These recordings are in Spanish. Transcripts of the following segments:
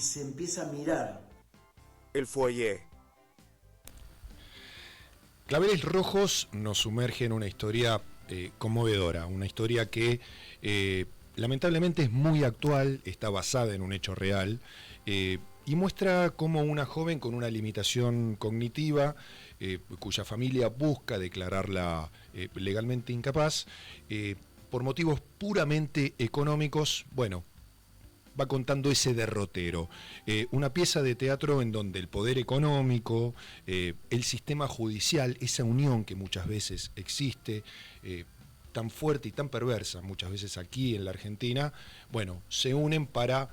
y se empieza a mirar. El foyer. Claveles Rojos nos sumerge en una historia conmovedora, una historia que lamentablemente es muy actual, está basada en un hecho real y muestra cómo una joven con una limitación cognitiva, cuya familia busca declararla legalmente incapaz, por motivos puramente económicos, bueno, va contando ese derrotero. Una pieza de teatro en donde el poder económico, el sistema judicial, esa unión que muchas veces existe, tan fuerte y tan perversa muchas veces aquí en la Argentina, bueno, se unen para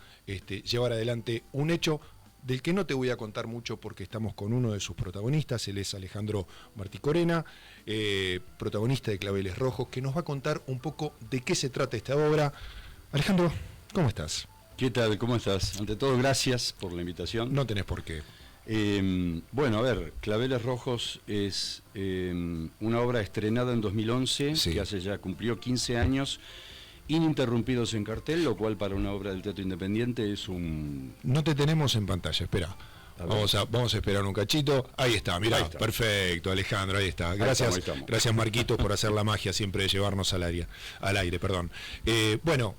llevar adelante un hecho del que no te voy a contar mucho porque estamos con uno de sus protagonistas. Él es Alejandro Marticorena, protagonista de Claveles Rojos, que nos va a contar un poco de qué se trata esta obra. Alejandro, ¿cómo estás? ¿Qué tal? ¿Cómo estás? Ante todo, gracias por la invitación. No tenés por qué. Bueno, a ver, Claveles Rojos es una obra estrenada en 2011, sí, que hace ya cumplió 15 años, ininterrumpidos en cartel, lo cual para una obra del teatro independiente es un... No te tenemos en pantalla, espera. Vamos a esperar un cachito. Ahí está, mirá, perfecto, Alejandro, ahí está. Gracias, gracias Marquitos por hacer la magia siempre de llevarnos al aire, perdón. Bueno,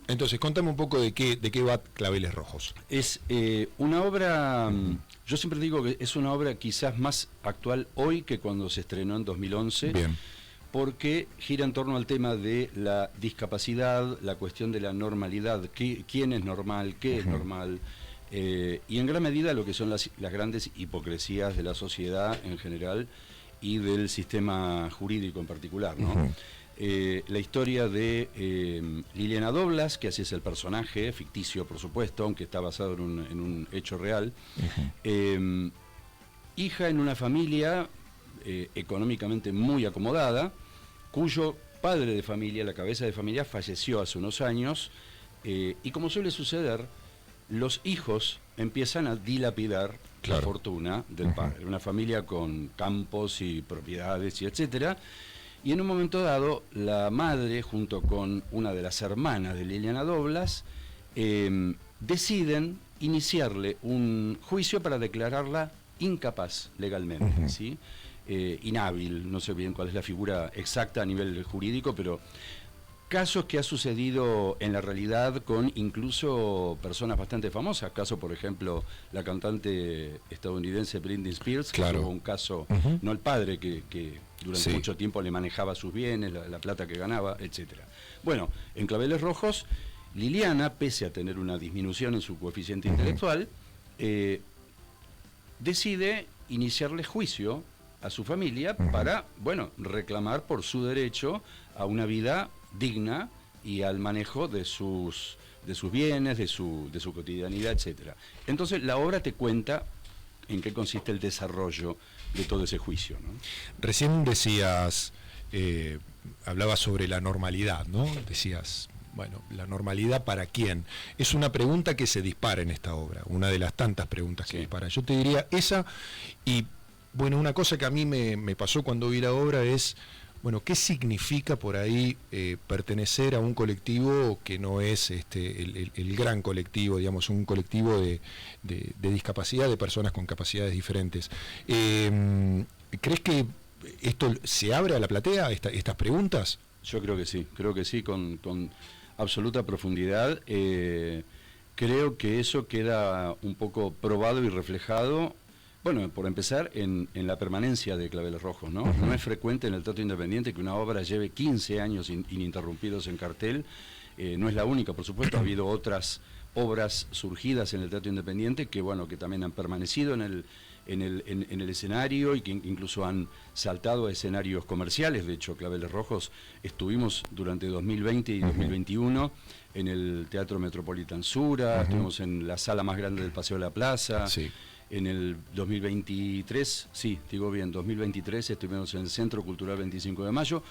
entonces, contame un poco de qué va Claveles Rojos. Es una obra, yo siempre digo que es una obra quizás más actual hoy que cuando se estrenó en 2011. Bien. Porque gira en torno al tema de la discapacidad, la cuestión de la normalidad, quién es normal, qué es normal, y en gran medida lo que son las grandes hipocresías de la sociedad en general y del sistema jurídico en particular, ¿no? La historia de Liliana Doblas, que así es el personaje, ficticio por supuesto, aunque está basado en un hecho real, hija en una familia económicamente muy acomodada, cuyo padre de familia, la cabeza de familia, falleció hace unos años, y como suele suceder, los hijos empiezan a dilapidar la fortuna del padre. Una familia con campos y propiedades y etcétera. Y en un momento dado, la madre, junto con una de las hermanas de Liliana Doblas, deciden iniciarle un juicio para declararla incapaz legalmente, ¿sí? Inhábil, no sé bien cuál es la figura exacta a nivel jurídico, pero casos que ha sucedido en la realidad con incluso personas bastante famosas. Caso, por ejemplo, la cantante estadounidense Britney Spears, que tuvo un caso, no el padre, que durante mucho tiempo le manejaba sus bienes, la plata que ganaba, etcétera. Bueno, en Claveles Rojos, Liliana, pese a tener una disminución en su coeficiente intelectual, decide iniciarle juicio a su familia para, bueno, reclamar por su derecho a una vida digna y al manejo de sus bienes, de su cotidianidad, etcétera. Entonces la obra te cuenta en qué consiste el desarrollo de todo ese juicio, ¿no? Recién decías, hablabas sobre la normalidad, ¿no? Decías, bueno, ¿la normalidad para quién? Es una pregunta que se dispara en esta obra, una de las tantas preguntas que dispara. Yo te diría esa, y bueno, una cosa que a mí me pasó cuando vi la obra es, bueno, ¿qué significa por ahí pertenecer a un colectivo que no es el gran colectivo, digamos, un colectivo de discapacidad, de personas con capacidades diferentes? ¿Crees que esto se abre a la platea, estas preguntas? Yo creo que sí, con absoluta profundidad. Creo que eso queda un poco probado y reflejado. Bueno, por empezar, en la permanencia de Claveles Rojos, ¿no? No es frecuente en el teatro independiente que una obra lleve 15 años ininterrumpidos en cartel. No es la única, por supuesto, ha habido otras obras surgidas en el teatro independiente que, bueno, que también han permanecido en el escenario y que incluso han saltado a escenarios comerciales. De hecho, Claveles Rojos estuvimos durante 2020 y 2021 en el Teatro Metropolitan Sura, estuvimos en la sala más grande del Paseo de la Plaza. Sí. En el 2023, sí, digo bien, 2023 estuvimos en el Centro Cultural 25 de Mayo,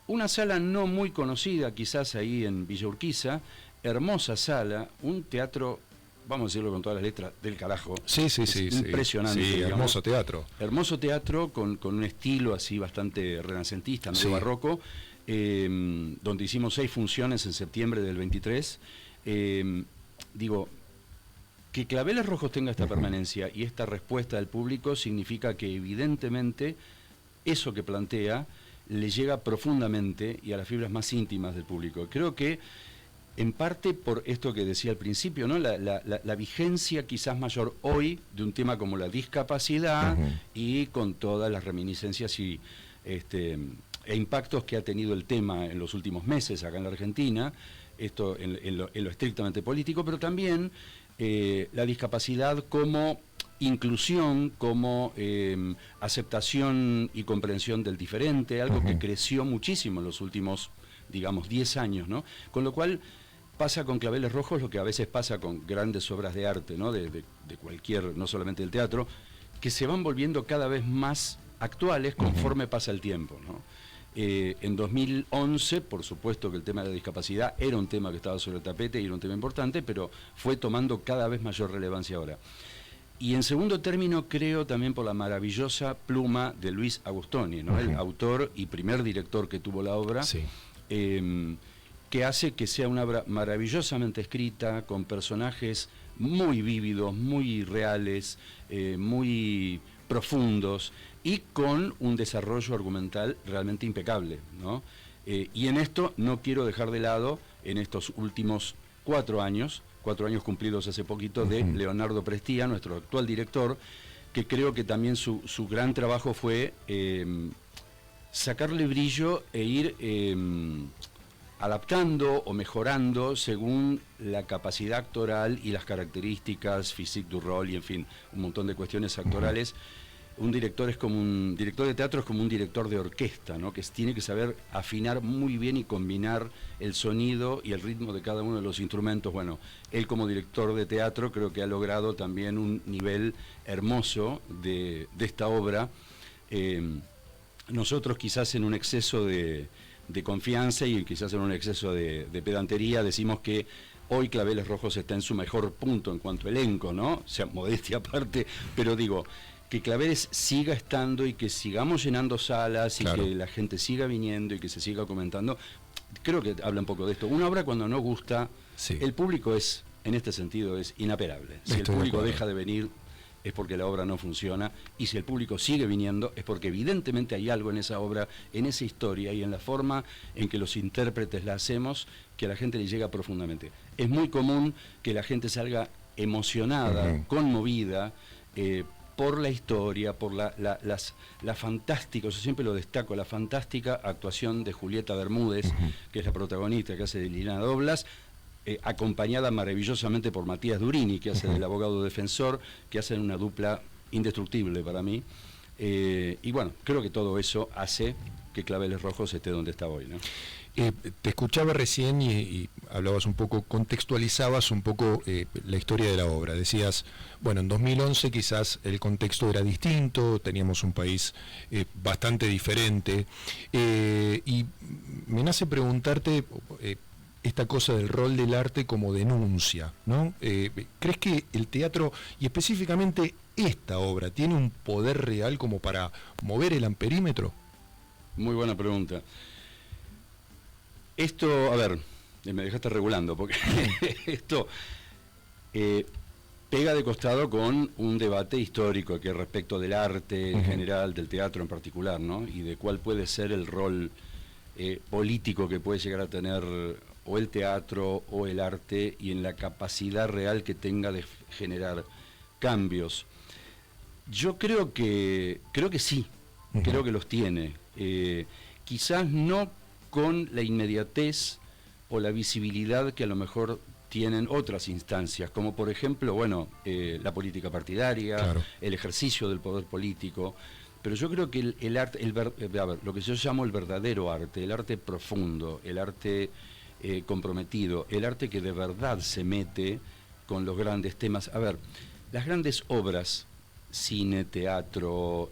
una sala no muy conocida, quizás ahí en Villa Urquiza, hermosa sala, un teatro, vamos a decirlo con todas las letras, del carajo. Sí, impresionante. Sí, hermoso teatro. Hermoso teatro con un estilo así bastante renacentista, medio barroco, donde hicimos 6 funciones en septiembre del 23. Que Claveles Rojos tenga esta permanencia y esta respuesta del público significa que evidentemente eso que plantea le llega profundamente y a las fibras más íntimas del público. Creo que en parte por esto que decía al principio, ¿no? La vigencia quizás mayor hoy de un tema como la discapacidad y con todas las reminiscencias y e impactos que ha tenido el tema en los últimos meses acá en la Argentina, esto en lo estrictamente político, pero también la discapacidad como inclusión, como aceptación y comprensión del diferente, algo que creció muchísimo en los últimos, digamos, 10 años, ¿no? Con lo cual pasa con Claveles Rojos lo que a veces pasa con grandes obras de arte, ¿no? De cualquier, no solamente del teatro, que se van volviendo cada vez más actuales conforme pasa el tiempo, ¿no? En 2011, por supuesto que el tema de la discapacidad era un tema que estaba sobre el tapete y era un tema importante, pero fue tomando cada vez mayor relevancia ahora. Y en segundo término, creo también por la maravillosa pluma de Luis Agustoni, ¿no? El autor y primer director que tuvo la obra, Sí. Que hace que sea una obra maravillosamente escrita, con personajes muy vívidos, muy reales, muy profundos, y con un desarrollo argumental realmente impecable, ¿no? Y en esto no quiero dejar de lado, en estos últimos 4 años cumplidos hace poquito, de Leonardo Prestia, nuestro actual director, que creo que también su gran trabajo fue sacarle brillo e ir adaptando o mejorando según la capacidad actoral y las características physique du rôle y en fin, un montón de cuestiones actorales. Un director de teatro es como un director de orquesta, ¿no? Que tiene que saber afinar muy bien y combinar el sonido y el ritmo de cada uno de los instrumentos. Bueno, él como director de teatro creo que ha logrado también un nivel hermoso de esta obra. Nosotros quizás en un exceso de confianza y quizás en un exceso de pedantería decimos que hoy Claveles Rojos está en su mejor punto en cuanto a elenco, ¿no? O sea, modestia aparte, pero digo, que Claveles siga estando y que sigamos llenando salas y que la gente siga viniendo y que se siga comentando. Creo que habla un poco de esto. Una obra cuando no gusta, el público es, en este sentido, es inaperable. Si el público deja de venir es porque la obra no funciona, y si el público sigue viniendo es porque evidentemente hay algo en esa obra, en esa historia y en la forma en que los intérpretes la hacemos que a la gente le llega profundamente. Es muy común que la gente salga emocionada, conmovida, por la historia, por la fantástica, yo siempre lo destaco, la fantástica actuación de Julieta Bermúdez, que es la protagonista, que hace de Liliana Doblas, acompañada maravillosamente por Matías Durini, que hace del abogado defensor, que hacen una dupla indestructible para mí. Y bueno, creo que todo eso hace que Claveles Rojos esté donde está hoy, ¿no? Te escuchaba recién y hablabas un poco, contextualizabas un poco la historia de la obra. Decías, bueno, en 2011 quizás el contexto era distinto, teníamos un país bastante diferente, y me nace preguntarte esta cosa del rol del arte como denuncia, ¿no? ¿Crees que el teatro, y específicamente esta obra, tiene un poder real como para mover el amperímetro? Muy buena pregunta. Esto, a ver, me dejaste regulando, porque esto pega de costado con un debate histórico que es respecto del arte en general, del teatro en particular, ¿no? Y de cuál puede ser el rol político que puede llegar a tener o el teatro o el arte y en la capacidad real que tenga de generar cambios. Yo creo que sí, creo que los tiene. Quizás no con la inmediatez o la visibilidad que a lo mejor tienen otras instancias, como por ejemplo, bueno, la política partidaria, el ejercicio del poder político, pero yo creo que el arte, lo que yo llamo el verdadero arte, el arte profundo, el arte comprometido, el arte que de verdad se mete con los grandes temas. A ver, las grandes obras, cine, teatro,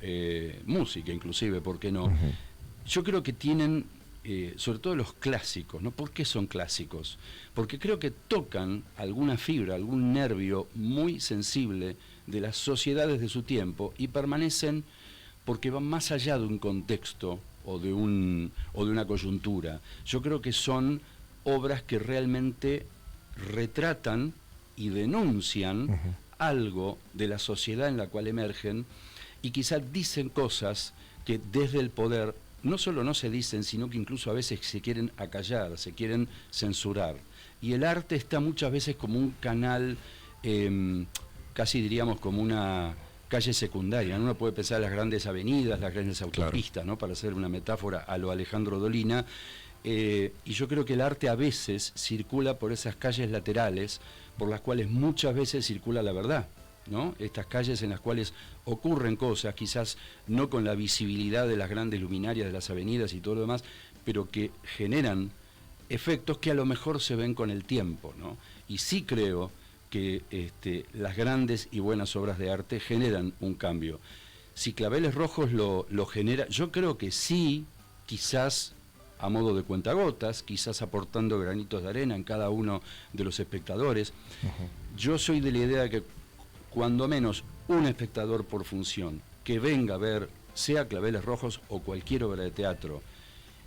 música inclusive, ¿por qué no? Yo creo que tienen, sobre todo los clásicos, ¿no? ¿Por qué son clásicos? Porque creo que tocan alguna fibra, algún nervio muy sensible de las sociedades de su tiempo y permanecen porque van más allá de un contexto o de una coyuntura. Yo creo que son obras que realmente retratan y denuncian algo de la sociedad en la cual emergen, y quizás dicen cosas que desde el poder no solo no se dicen, sino que incluso a veces se quieren acallar, se quieren censurar. Y el arte está muchas veces como un canal, casi diríamos como una calle secundaria, ¿no? Uno puede pensar en las grandes avenidas, las grandes autopistas, ¿no? Para hacer una metáfora a lo Alejandro Dolina. Y yo creo que el arte a veces circula por esas calles laterales, por las cuales muchas veces circula la verdad, ¿no? Estas calles en las cuales ocurren cosas, quizás no con la visibilidad de las grandes luminarias de las avenidas y todo lo demás, pero que generan efectos que a lo mejor se ven con el tiempo, ¿no? Y sí creo que las grandes y buenas obras de arte generan un cambio. Si Claveles Rojos lo genera, yo creo que sí, quizás a modo de cuentagotas, quizás aportando granitos de arena en cada uno de los espectadores. Yo soy de la idea de que cuando menos un espectador por función que venga a ver, sea Claveles Rojos o cualquier obra de teatro,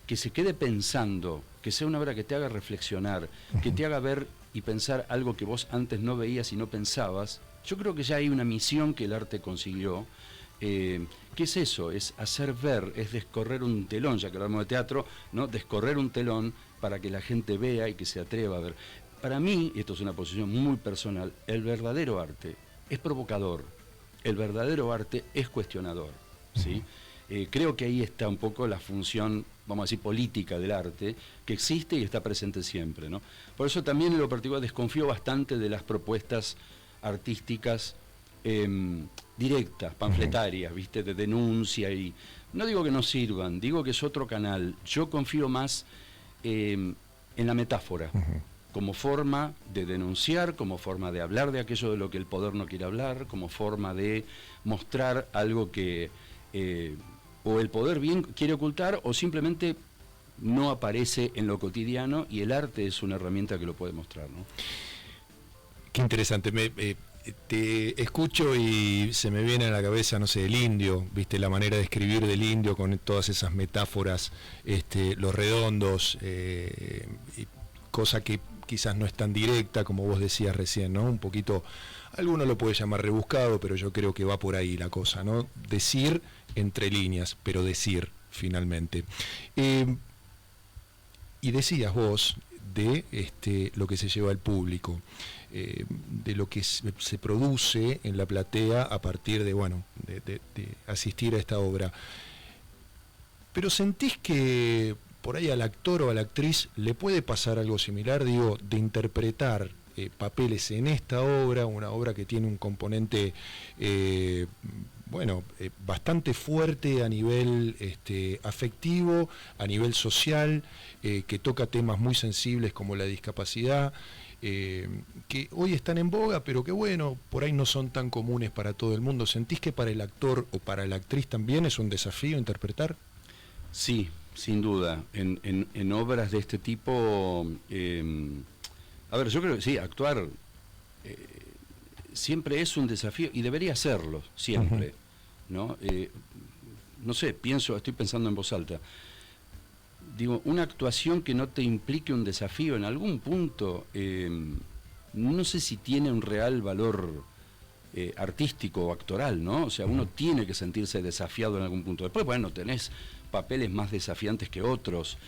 que se quede pensando, que sea una obra que te haga reflexionar, que te haga ver y pensar algo que vos antes no veías y no pensabas, yo creo que ya hay una misión que el arte consiguió. ¿Qué es eso? Es hacer ver, es descorrer un telón, ya que hablamos de teatro, ¿no? Descorrer un telón para que la gente vea y que se atreva a ver. Para mí, y esto es una posición muy personal, el verdadero arte es provocador, el verdadero arte es cuestionador, ¿sí? Creo que ahí está un poco la función, vamos a decir, política del arte, que existe y está presente siempre, ¿no? Por eso también en lo particular desconfío bastante de las propuestas artísticas directas, panfletarias, ¿viste? De denuncia, y no digo que no sirvan, digo que es otro canal. Yo confío más en la metáfora, como forma de denunciar, como forma de hablar de aquello de lo que el poder no quiere hablar, como forma de mostrar algo que o el poder bien quiere ocultar o simplemente no aparece en lo cotidiano, y el arte es una herramienta que lo puede mostrar, ¿no? Qué interesante. Te escucho y se me viene a la cabeza, no sé, el indio, viste, la manera de escribir del indio con todas esas metáforas, los redondos, cosa que quizás no es tan directa como vos decías recién, ¿no? Un poquito, alguno lo puede llamar rebuscado, pero yo creo que va por ahí la cosa, ¿no? Decir entre líneas, pero decir finalmente. Y decías vos de lo que se lleva al público, de lo que se produce en la platea a partir de, bueno, de asistir a esta obra. Pero ¿sentís que por ahí al actor o a la actriz le puede pasar algo similar, digo, de interpretar papeles en esta obra, una obra que tiene un componente bastante fuerte a nivel afectivo, a nivel social, que toca temas muy sensibles como la discapacidad, que hoy están en boga, pero que bueno, por ahí no son tan comunes para todo el mundo? ¿Sentís que para el actor o para la actriz también es un desafío interpretar? Sí, sin duda. En obras de este tipo, a ver, yo creo que sí, actuar siempre es un desafío y debería serlo, siempre, ¿no? No sé, estoy pensando en voz alta. Digo, una actuación que no te implique un desafío en algún punto, no sé si tiene un real valor artístico o actoral, ¿no? O sea, uno tiene que sentirse desafiado en algún punto. Después, bueno, tenés papeles más desafiantes que otros.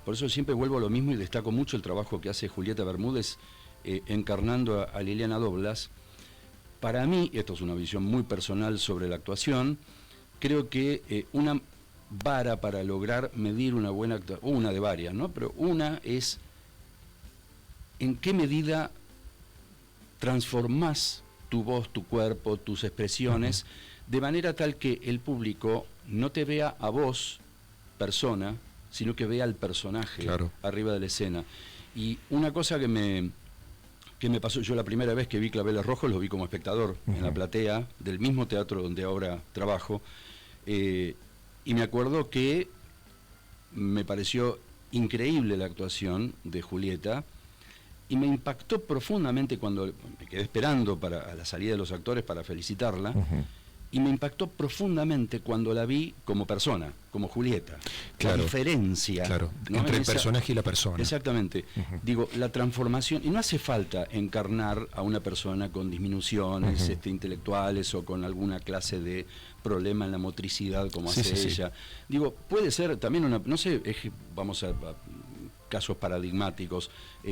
Por eso siempre vuelvo a lo mismo y destaco mucho el trabajo que hace Julieta Bermúdez encarnando a Liliana Doblas. Para mí, esto es una visión muy personal sobre la actuación, creo que una vara para lograr medir una buena actuación, una de varias, ¿no? Pero una es en qué medida transformás tu voz, tu cuerpo, tus expresiones, de manera tal que el público no te vea a vos, persona, sino que vea al personaje, claro, arriba de la escena. Y una cosa que me pasó, yo la primera vez que vi Claveles Rojos lo vi como espectador en la platea del mismo teatro donde ahora trabajo, y me acuerdo que me pareció increíble la actuación de Julieta, y me impactó profundamente cuando me quedé esperando a la salida de los actores para felicitarla, y me impactó profundamente cuando la vi como persona, como Julieta. Claro, la diferencia, claro, ¿no? entre el personaje y la persona. Exactamente. Digo, la transformación, y no hace falta encarnar a una persona con disminuciones intelectuales o con alguna clase de problema en la motricidad como hace ella. Digo, puede ser también una, no sé, vamos a casos paradigmáticos.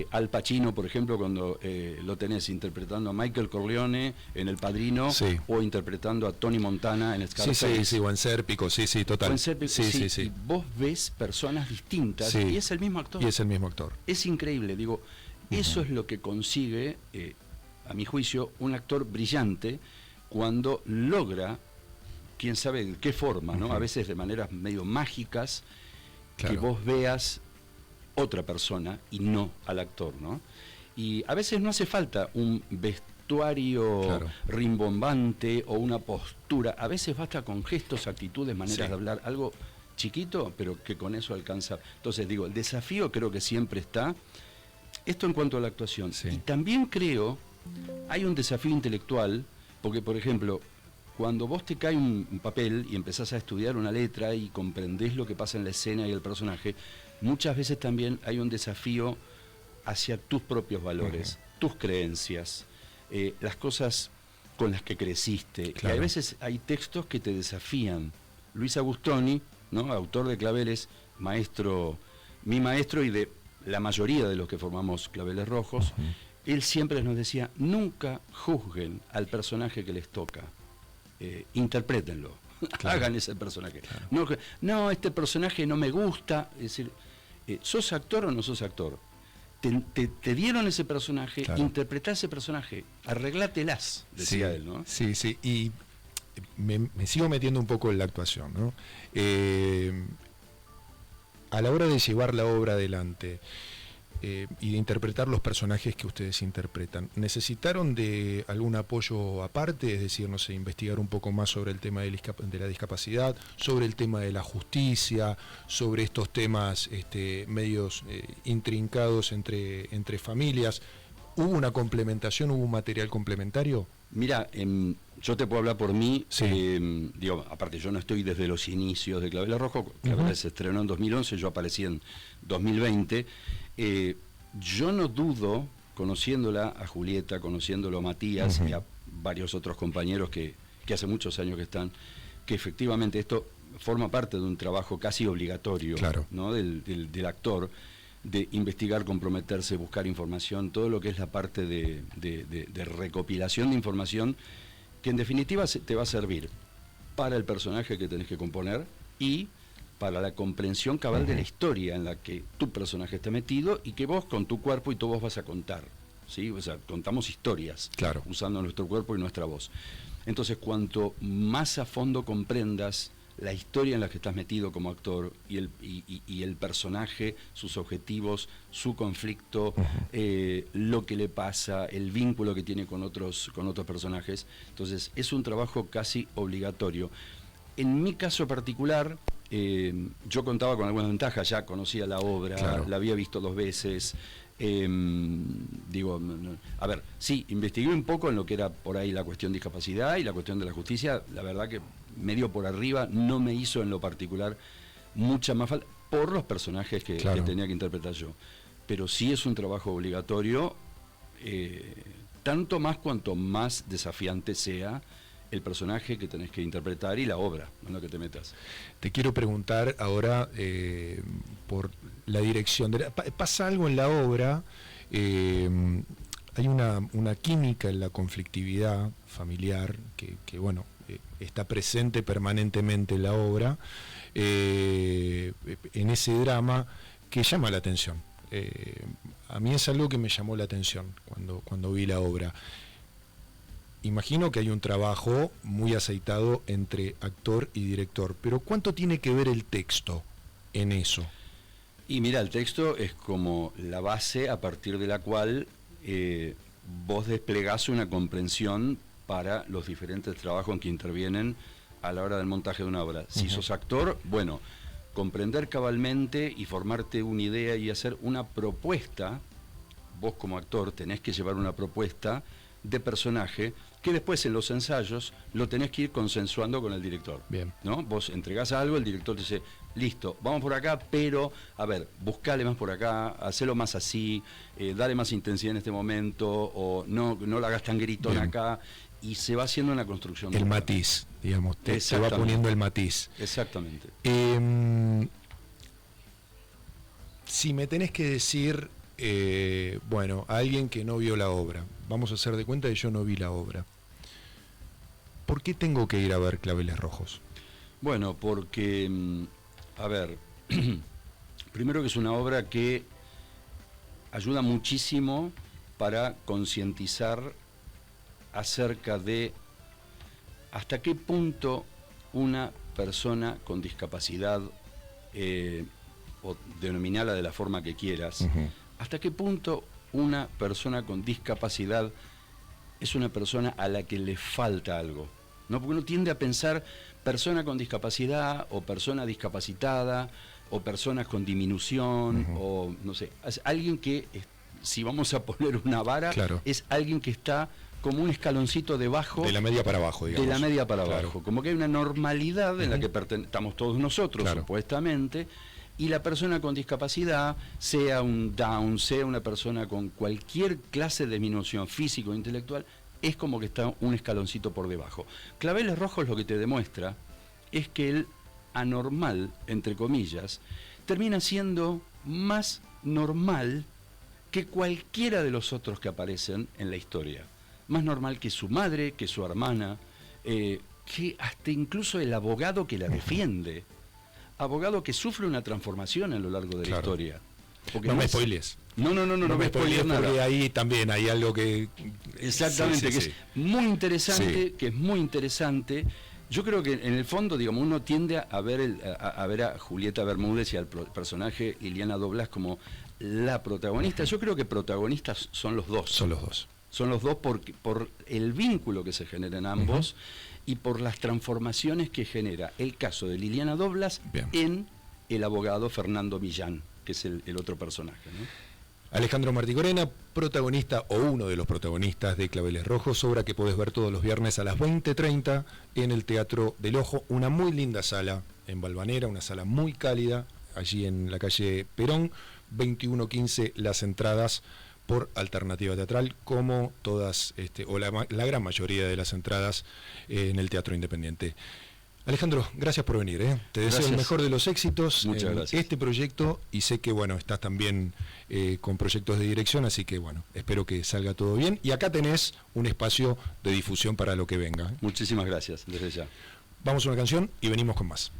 Al Pacino, por ejemplo, cuando lo tenés interpretando a Michael Corleone en El Padrino, o interpretando a Tony Montana en Scarface. Sí, o en Sérpico, total. O en Sérpico, y vos ves personas distintas y es el mismo actor. Y es el mismo actor. Es increíble, digo, eso es lo que consigue, a mi juicio, un actor brillante cuando logra, quién sabe de qué forma, ¿no? A veces de maneras medio mágicas, que vos veas otra persona y no al actor, ¿no? Y a veces no hace falta un vestuario rimbombante o una postura, a veces basta con gestos, actitudes, maneras de hablar, algo chiquito, pero que con eso alcanza. Entonces digo, el desafío creo que siempre está, esto en cuanto a la actuación, y también creo, hay un desafío intelectual, porque por ejemplo, cuando vos te cae un papel y empezás a estudiar una letra y comprendés lo que pasa en la escena y el personaje, muchas veces también hay un desafío hacia tus propios valores, tus creencias, las cosas con las que creciste. Y a veces hay textos que te desafían. Luis Agustoni, ¿no? Autor de Claveles, maestro, mi maestro y de la mayoría de los que formamos Claveles Rojos, él siempre nos decía, nunca juzguen al personaje que les toca. Interprétenlo, hagan ese personaje. No, este personaje no me gusta. Es decir, ¿sos actor o no sos actor? Te dieron ese personaje, interpretá ese personaje, arreglátelas, decía él, ¿no? Sí, y me sigo metiendo un poco en la actuación, ¿no? A la hora de llevar la obra adelante, y de interpretar los personajes que ustedes interpretan, ¿necesitaron de algún apoyo aparte? Es decir, no sé, investigar un poco más sobre el tema de la discapacidad, sobre el tema de la justicia, sobre estos temas medios intrincados entre familias. ¿Hubo una complementación, hubo un material complementario? Mira, yo te puedo hablar por mí, digo, aparte yo no estoy desde los inicios de Claveles Rojo, Claveles se estrenó en 2011, yo aparecí en 2020, yo no dudo, conociéndola a Julieta, conociéndolo a Matías y a varios otros compañeros que hace muchos años que están, que efectivamente esto forma parte de un trabajo casi obligatorio, ¿no? del actor, de investigar, comprometerse, buscar información, todo lo que es la parte de recopilación de información, que en definitiva te va a servir para el personaje que tenés que componer y para la comprensión cabal de la historia en la que tu personaje está metido y que vos con tu cuerpo y tu voz vas a contar, ¿sí? O sea, contamos historias usando nuestro cuerpo y nuestra voz. Entonces, cuanto más a fondo comprendas la historia en la que estás metido como actor y el personaje, sus objetivos, su conflicto, lo que le pasa, el vínculo que tiene con otros personajes, entonces es un trabajo casi obligatorio. En mi caso particular, yo contaba con algunas ventajas, ya conocía la obra, la había visto 2 veces. A ver, sí, investigué un poco en lo que era por ahí la cuestión de discapacidad y la cuestión de la justicia. La verdad que medio por arriba no me hizo en lo particular mucha más falta por los personajes que tenía que interpretar yo. Pero sí es un trabajo obligatorio, tanto más cuanto más desafiante sea el personaje que tenés que interpretar y la obra en la que te metas. Te quiero preguntar ahora por la dirección. Pasa algo en la obra, hay una química en la conflictividad familiar que bueno, está presente permanentemente en la obra, en ese drama que llama la atención. A mí es algo que me llamó la atención cuando vi la obra. Imagino que hay un trabajo muy aceitado entre actor y director, pero ¿cuánto tiene que ver el texto en eso? Y mira, el texto es como la base a partir de la cual vos desplegás una comprensión para los diferentes trabajos en que intervienen a la hora del montaje de una obra. Si sos actor, bueno, comprender cabalmente y formarte una idea y hacer una propuesta, vos como actor tenés que llevar una propuesta de personaje que después en los ensayos lo tenés que ir consensuando con el director. Bien. ¿No? Vos entregás algo, el director te dice, listo, vamos por acá, pero, a ver, buscale más por acá, hacelo más así, dale más intensidad en este momento, o no lo hagas tan gritón Bien. acá, y se va haciendo una construcción. El matiz, digamos, se va poniendo el matiz. Exactamente. Si me tenés que decir, bueno, a alguien que no vio la obra, vamos a hacer de cuenta que yo no vi la obra, ¿por qué tengo que ir a ver Claveles Rojos? Bueno, porque, a ver, primero que es una obra que ayuda muchísimo para concientizar acerca de hasta qué punto una persona con discapacidad, o denominala de la forma que quieras, hasta qué punto una persona con discapacidad es una persona a la que le falta algo, ¿no? Porque uno tiende a pensar persona con discapacidad o persona discapacitada o personas con disminución o no sé, es alguien que, si vamos a poner una vara, claro, es alguien que está como un escaloncito debajo. De la media para abajo, digamos. De la media para claro, abajo. Como que hay una normalidad en la que estamos todos nosotros, claro, supuestamente, y la persona con discapacidad, sea un Down, sea una persona con cualquier clase de disminución físico o intelectual, es como que está un escaloncito por debajo. Claveles Rojos lo que te demuestra es que el anormal, entre comillas, termina siendo más normal que cualquiera de los otros que aparecen en la historia. Más normal que su madre, que su hermana, que hasta incluso el abogado que la defiende. Abogado que sufre una transformación a lo largo de la historia. Porque no me spoilees. No me spoilees nada. Porque ahí también hay algo que... Exactamente, sí, que sí, es muy interesante, sí, que es muy interesante. Yo creo que en el fondo, digamos, uno tiende a ver a Julieta Bermúdez y al personaje Liliana Doblas como la protagonista. Yo creo que protagonistas son los dos. Son los dos. Son los dos por el vínculo que se genera en ambos y por las transformaciones que genera el caso de Liliana Doblas en el abogado Fernando Millán, que es el otro personaje, ¿no? Alejandro Marticorena, protagonista o uno de los protagonistas de Claveles Rojos, obra que podés ver todos los viernes a las 20:30 en el Teatro del Ojo, una muy linda sala en Valvanera, una sala muy cálida, allí en la calle Perón, 21:15 las entradas por Alternativa Teatral, como todas, o la gran mayoría de las entradas en el Teatro Independiente. Alejandro, gracias por venir, ¿eh? Te deseo el mejor de los éxitos en este proyecto y sé que, bueno, estás también con proyectos de dirección, así que, bueno, espero que salga todo bien. Y acá tenés un espacio de difusión para lo que venga. Muchísimas gracias, desde ya. Vamos a una canción y venimos con más.